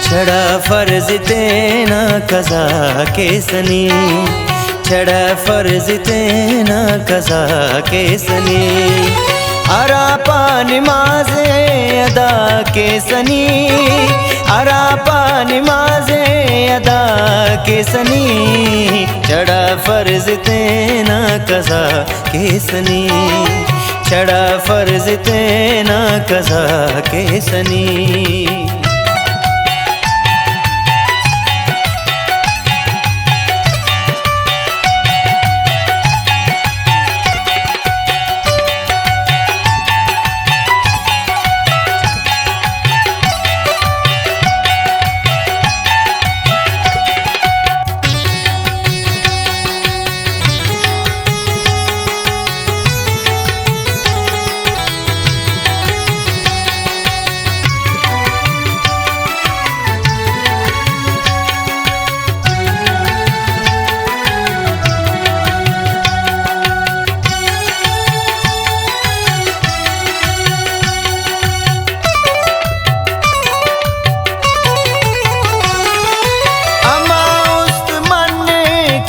चढ़ा फर्ज तेना कज़ा के सनी, चढ़ा फर्ज तेना कज़ा के सनी। अरापा नमाज़े अदा के सनी, अरापा नमाज़े अदा के सनी। चढ़ा फर्ज तेना कज़ा के सनी, चढ़ा फर्ज तेना कज़ा के सनी।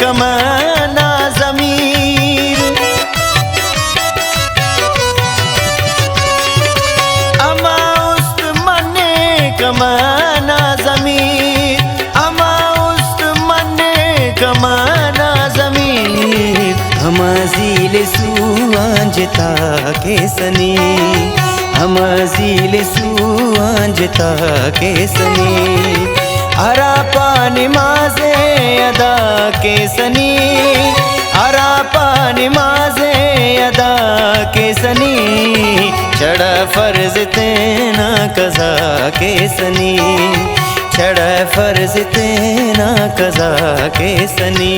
कमाना ज़मीर अमा उस्त मने कमाना ज़मीर, अमा उस्त मने कमाना ज़मीर। हम ज़ील सुआंजता के सनी, हम ज़ील सुआंजता के सनी। अरापा नमाज़े अदा के सनी, अरापा नमाज़े अदा के सनी। चढ़ा फर्ज तेना कज़ा के सनी, चढ़ा फर्ज तेना कज़ा के सनी।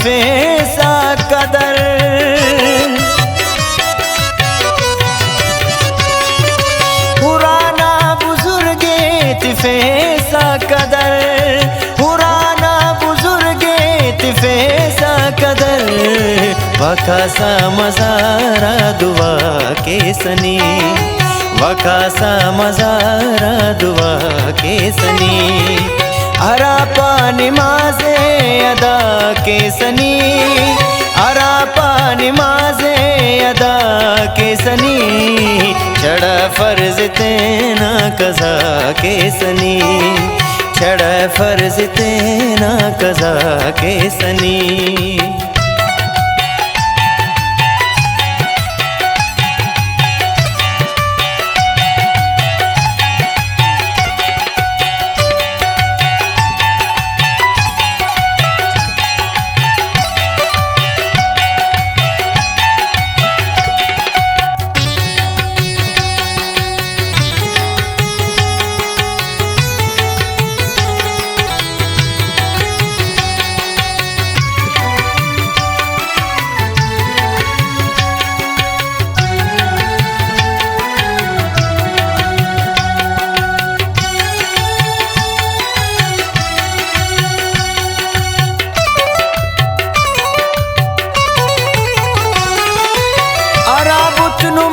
फैसा कदर पुराना बुजुर्गे फैसा कदर, पुराना बुजुर्गे फैसा कदर। वका सा मज़ारा दुआ के सनी, वका सा मज़ारा दुआ के सनी। अरापा नमाज़े अदा के सनी, अरापा नमाज़े अदा के सनी। चढ़ा फर्ज तेना कज़ा के सनी, चढ़ा फर्ज तेना कज़ा के सनी।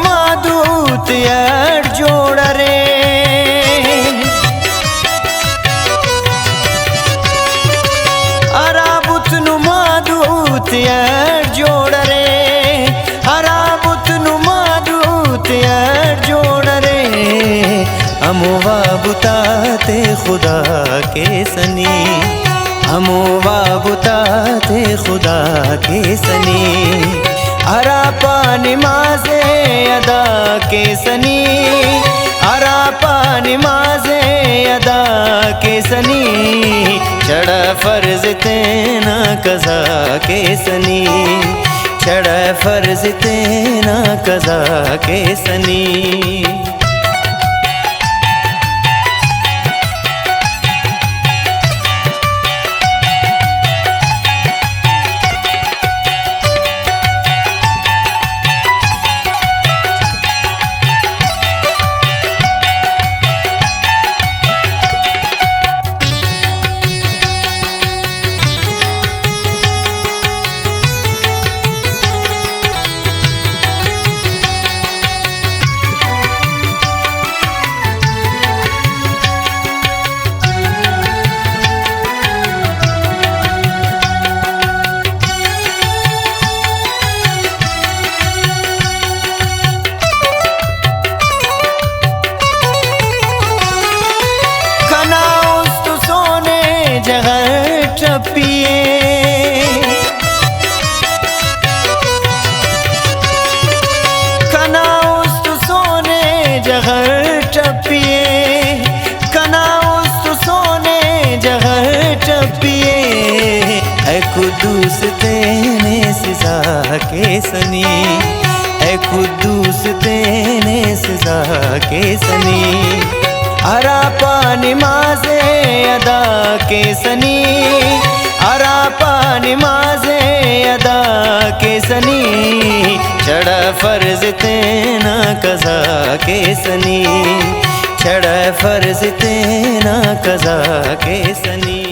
ಮಾದೂತ್ ಎಡ್ ಜೋಡರೆ ಅರಾಬುತ್ನು ಮಾದೂತ್ ಎಡ್ ಜೋಡರೆ ಅರಾಬುತ್ನು ಮಾದೂತ್ ಎಡ್ ಜೋಡರೆ ಅಮುವಾ ಬುತಾತೆ ಖುದಾ के सनी अमोवा बुताते खुदा के सनी अरापा नमाज़े के सनी अरा पानी माजे अदा के सनी चढ़ा फर्ज तेना कज़ा के सनी चढ़ा फर्ज तेना कज़ा के सनी जगर टपिए कनाउस तू सोने जगर टपिए कनाउस तू सोने जगर टपिए ऐ कुद्दूस तेने सिजा के सनी ऐ कुद्दूस तेने सिजा के सनी अरा पानी माजे अदा के सनी अरा पानी माजे अदा के सनी चढ़ा फर्ज तेना कज़ा के सनी चढ़ा फर्ज तेना कज़ा के सनी।